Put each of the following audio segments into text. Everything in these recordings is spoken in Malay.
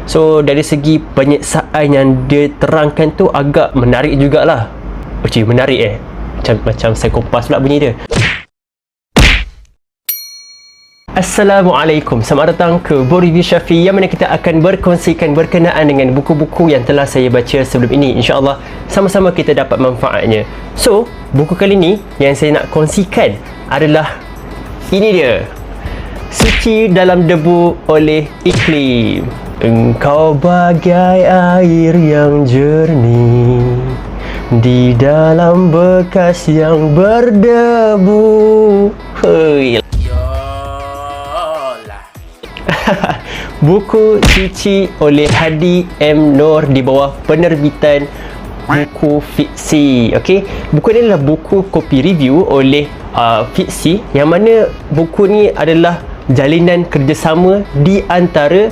So dari segi penyiksaan yang dia terangkan tu agak menarik jugalah. Menarik macam psikopas pula bunyi dia. Assalamualaikum, selamat datang ke Buku Review Syafi, yang mana kita akan berkongsikan berkenaan dengan buku-buku yang telah saya baca sebelum ini. InsyaAllah sama-sama kita dapat manfaatnya. So, buku kali ni yang saya nak kongsikan adalah ini dia, Suci Dalam Debu oleh Iklim. Engkau bagai air yang jernih di dalam bekas yang berdebu. Hei. Buku Suci oleh Hadi M. Noor di bawah penerbitan Buku Fiksi. Okey, buku ni adalah buku kopi review oleh Fiksi, yang mana buku ni adalah jalinan kerjasama di antara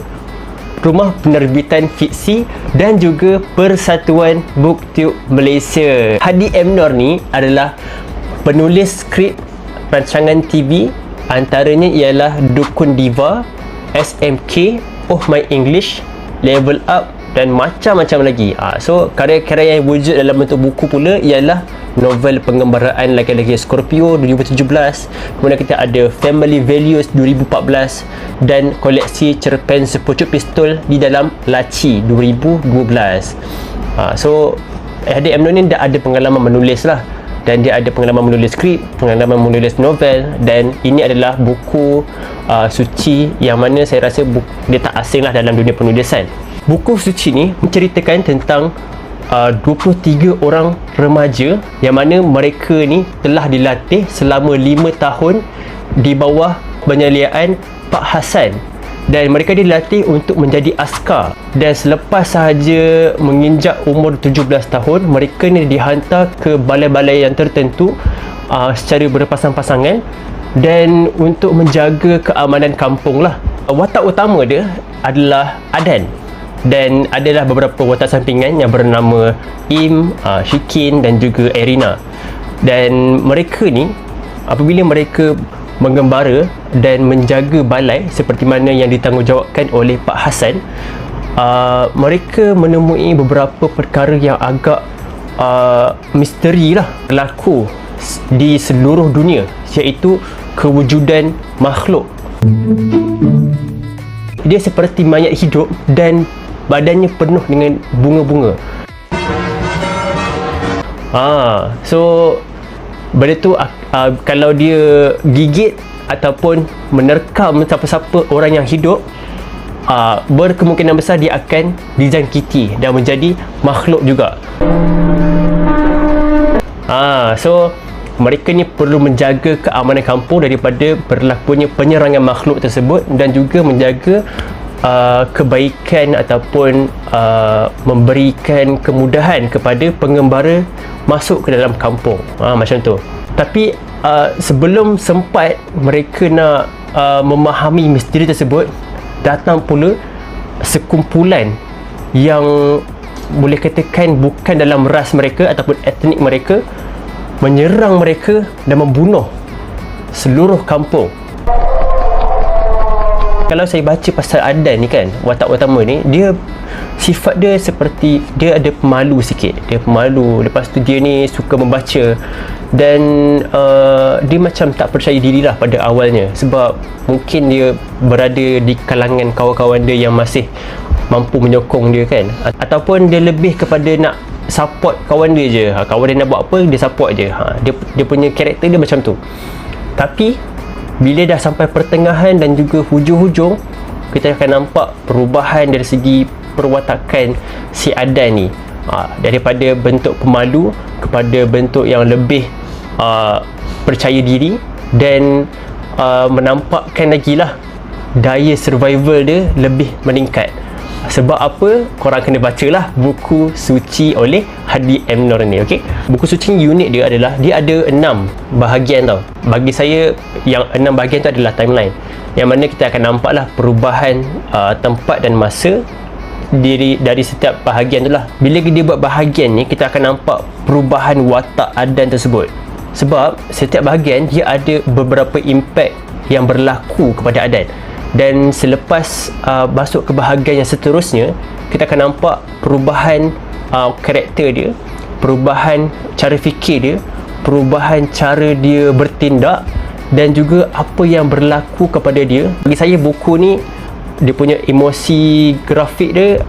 Rumah Penerbitan Fiksi dan juga Persatuan BookTube Malaysia. Hadi M. Noor ni adalah penulis skrip rancangan TV, antaranya ialah Dukun Diva, SMK, Oh My English, Level Up dan macam-macam lagi. So karya-karya yang wujud dalam bentuk buku pula ialah novel pengembaraan Laki-Laki Scorpio 2017, kemudian kita ada Family Values 2014 dan koleksi cerpen Sepucuk Pistol di dalam Laci 2012. So Hadi M. Noor ni dah ada pengalaman menulis lah, dan dia ada pengalaman menulis skrip, pengalaman menulis novel, dan ini adalah buku suci yang mana saya rasa dia tak asing lah dalam dunia penulisan. Buku suci ni menceritakan tentang 23 orang remaja yang mana mereka ni telah dilatih selama 5 tahun di bawah penyeliaan Pak Hassan, dan mereka dilatih untuk menjadi askar. Dan selepas sahaja menginjak umur 17 tahun, mereka ni dihantar ke balai-balai yang tertentu secara berpasang-pasangan, dan untuk menjaga keamanan kampung lah. Watak utama dia adalah Adan, dan adalah beberapa watak sampingan yang bernama Im, Shikin dan juga Erina. Dan mereka ni apabila mereka menggembara dan menjaga balai seperti mana yang ditanggungjawabkan oleh Pak Hassan, mereka menemui beberapa perkara yang agak misteri lah berlaku di seluruh dunia, iaitu kewujudan makhluk. Dia seperti mayat hidup dan badannya penuh dengan bunga-bunga. So benda tu kalau dia gigit ataupun menerkam siapa-siapa orang yang hidup, berkemungkinan besar dia akan dijangkiti dan menjadi makhluk juga. So mereka ni perlu menjaga keamanan kampung daripada berlakunya penyerangan makhluk tersebut, dan juga menjaga kebaikan ataupun memberikan kemudahan kepada pengembara masuk ke dalam kampung, macam tu. Tapi sebelum sempat mereka nak memahami misteri tersebut, datang pula sekumpulan yang boleh katakan bukan dalam ras mereka ataupun etnik mereka, menyerang mereka dan membunuh seluruh kampung. Kalau saya baca pasal Adan ni kan, watak utama ni, dia sifat dia seperti dia ada pemalu sikit. Dia pemalu, lepas tu dia ni suka membaca, dan dia macam tak percaya diri lah pada awalnya, sebab mungkin dia berada di kalangan kawan-kawan dia yang masih mampu menyokong dia kan, ataupun dia lebih kepada nak support kawan dia je. Kawan dia nak buat apa, dia support je. Dia punya karakter dia macam tu. Tapi bila dah sampai pertengahan dan juga hujung-hujung, kita akan nampak perubahan dari segi perwatakan si Adan ni, daripada bentuk pemalu kepada bentuk yang lebih percaya diri, dan menampakkan lagi lah daya survival dia lebih meningkat. Sebab apa? Korang kena bacalah Buku Suci oleh Hadi M. Noor ni, okey? Buku Suci ni unik dia adalah dia ada 6 bahagian tau. Bagi saya yang 6 bahagian tu adalah timeline, yang mana kita akan nampaklah perubahan tempat dan masa dari setiap bahagian tu lah. Bila dia buat bahagian ni, kita akan nampak perubahan watak Adan tersebut. Sebab setiap bahagian dia ada beberapa impact yang berlaku kepada Adan, Dan selepas masuk ke bahagian yang seterusnya, kita akan nampak perubahan karakter dia, perubahan cara fikir dia, perubahan cara dia bertindak, dan juga apa yang berlaku kepada dia. Bagi saya buku ni, dia punya emosi grafik dia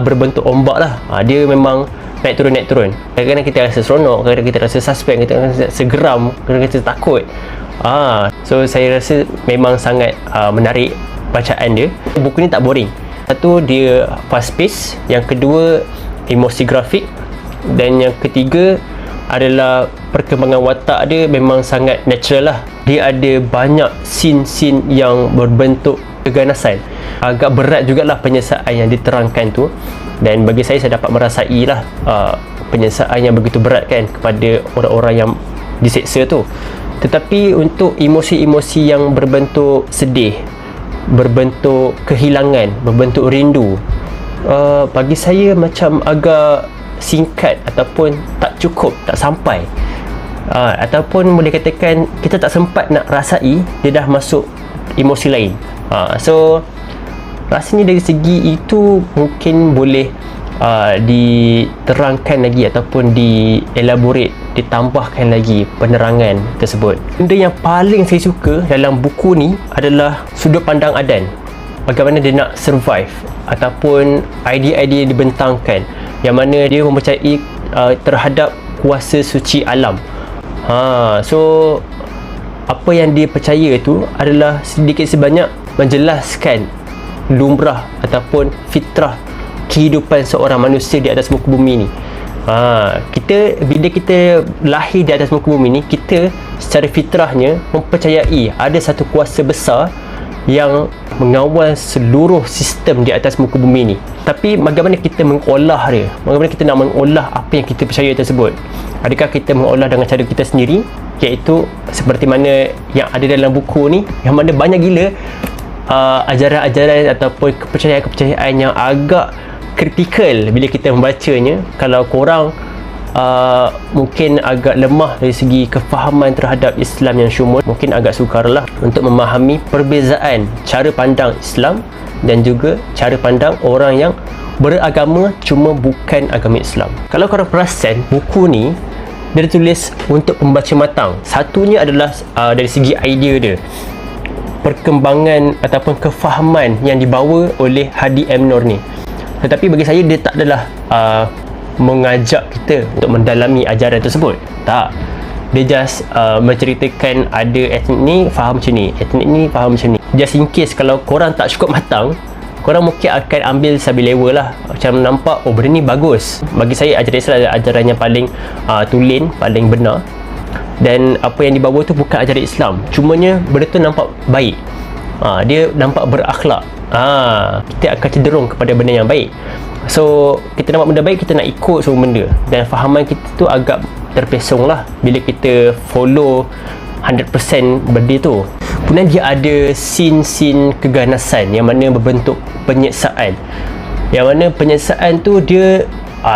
berbentuk ombak lah. Dia memang naik turun. Kadang-kadang kita rasa seronok, kadang-kadang kita rasa suspend, kadang-kadang kita rasa geram, kadang-kadang kita takut. So saya rasa memang sangat menarik bacaan dia. Buku ni tak boring. Satu, dia fast pace. Yang kedua, emosi grafik. Dan yang ketiga adalah perkembangan watak dia memang sangat natural lah. Dia ada banyak scene-scene yang berbentuk keganasan. Agak berat jugalah penyiasatan yang diterangkan tu. Dan bagi saya dapat merasai lah penyiasatan yang begitu berat kan kepada orang-orang yang diseksa tu. Tetapi untuk emosi-emosi yang berbentuk sedih, berbentuk kehilangan, berbentuk rindu, bagi saya macam agak singkat ataupun tak cukup, tak sampai, ataupun boleh katakan kita tak sempat nak rasai, dia dah masuk emosi lain. So rasanya dari segi itu mungkin boleh diterangkan lagi ataupun dielaborate, ditambahkan lagi penerangan tersebut. Benda yang paling saya suka dalam buku ni adalah sudut pandang Adan, bagaimana dia nak survive ataupun idea-idea yang dibentangkan, yang mana dia mempercayai terhadap kuasa suci alam. So apa yang dia percaya tu adalah sedikit sebanyak menjelaskan lumrah ataupun fitrah kehidupan seorang manusia di atas muka bumi ni. Bila kita lahir di atas muka bumi ni, kita secara fitrahnya mempercayai ada satu kuasa besar yang mengawal seluruh sistem di atas muka bumi ni. Tapi bagaimana kita mengolah dia? Bagaimana kita nak mengolah apa yang kita percaya tersebut? Adakah kita mengolah dengan cara kita sendiri, iaitu seperti mana yang ada dalam buku ni, yang mana banyak gila ajaran-ajaran ataupun kepercayaan-kepercayaan yang agak kritikal bila kita membacanya. Kalau korang mungkin agak lemah dari segi kefahaman terhadap Islam yang syumul, mungkin agak sukarlah untuk memahami perbezaan cara pandang Islam dan juga cara pandang orang yang beragama cuma bukan agama Islam. Kalau korang perasan, buku ni dia ditulis untuk pembaca matang. Satunya adalah dari segi idea dia, perkembangan ataupun kefahaman yang dibawa oleh Hadi M. Nur ni. Tetapi bagi saya dia tak adalah mengajak kita untuk mendalami ajaran tersebut. Tak. Dia just menceritakan ada etnik ni faham macam ni, etnik ni faham macam ni. Just in case kalau korang tak cukup matang, korang mungkin akan ambil sabi lewa lah. Macam nampak, oh benda ni bagus. Bagi saya ajaran Islam adalah ajaran yang paling tulen, paling benar. Dan apa yang dibawa tu bukan ajaran Islam, cumanya benda tu nampak baik, dia nampak berakhlak. Kita akan cenderung kepada benda yang baik. So kita nampak benda baik, kita nak ikut semua benda, dan fahaman kita tu agak terpesong lah bila kita follow 100% benda tu. Kemudian dia ada scene-scene keganasan yang mana berbentuk penyiksaan, yang mana penyiksaan tu dia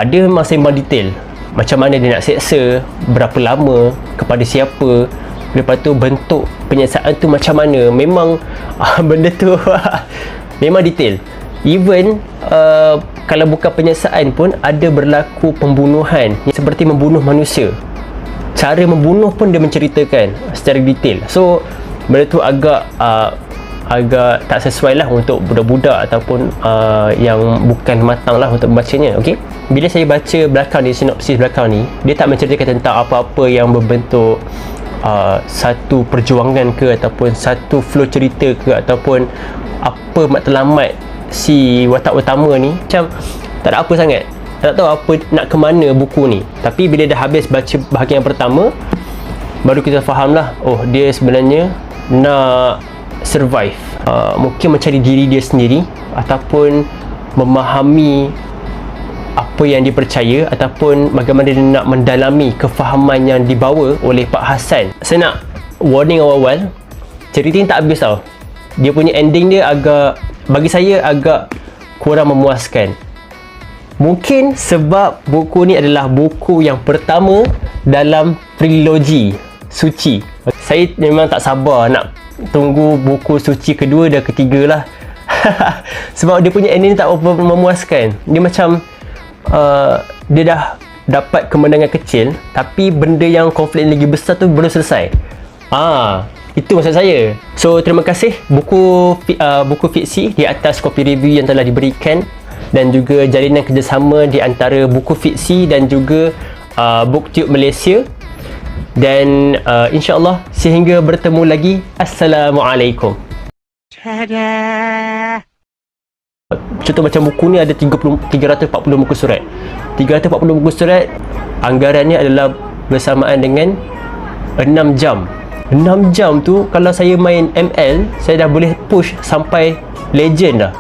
memang sembang detail. Macam mana dia nak seksa, berapa lama, kepada siapa, lepas tu bentuk penyiksaan tu macam mana. Memang benda tu memang detail. Even kalau bukan penyiksaan pun ada berlaku pembunuhan, seperti membunuh manusia. Cara membunuh pun dia menceritakan secara detail. So benda tu agak tak sesuai lah untuk budak-budak ataupun yang bukan matang lah untuk membacanya. Okay? Bila saya baca belakang ni, sinopsis belakang ni, dia tak menceritakan tentang apa-apa yang berbentuk satu perjuangan ke, ataupun satu flow cerita ke, ataupun apa matlamat si watak utama ni. Macam tak ada apa sangat, tak tahu apa nak ke mana buku ni. Tapi bila dah habis baca bahagian pertama, baru kita faham lah, oh dia sebenarnya nak survive, mungkin mencari diri dia sendiri, ataupun memahami apa yang dia percaya, ataupun bagaimana dia nak mendalami kefahaman yang dibawa oleh Pak Hassan. Saya nak warning awal-awal, cerita ni tak habis tau. Dia punya ending dia agak, bagi saya agak kurang memuaskan. Mungkin sebab buku ni adalah buku yang pertama dalam trilogi suci. Saya memang tak sabar nak tunggu buku suci kedua dan ketiga lah. Sebab dia punya ending tak apa memuaskan. Dia macam dia dah dapat kemenangan kecil, tapi benda yang konflik lagi besar tu belum selesai. Itu maksud saya. So terima kasih buku fiksi di atas copy review yang telah diberikan, dan juga jalinan kerjasama di antara buku fiksi dan juga BookTube Malaysia. Dan insyaAllah sehingga bertemu lagi. Assalamualaikum. Contoh macam buku ni ada 340 muka surat. 340 muka surat, anggarannya adalah bersamaan dengan 6 jam. 6 jam tu kalau saya main ML, saya dah boleh push sampai legend dah.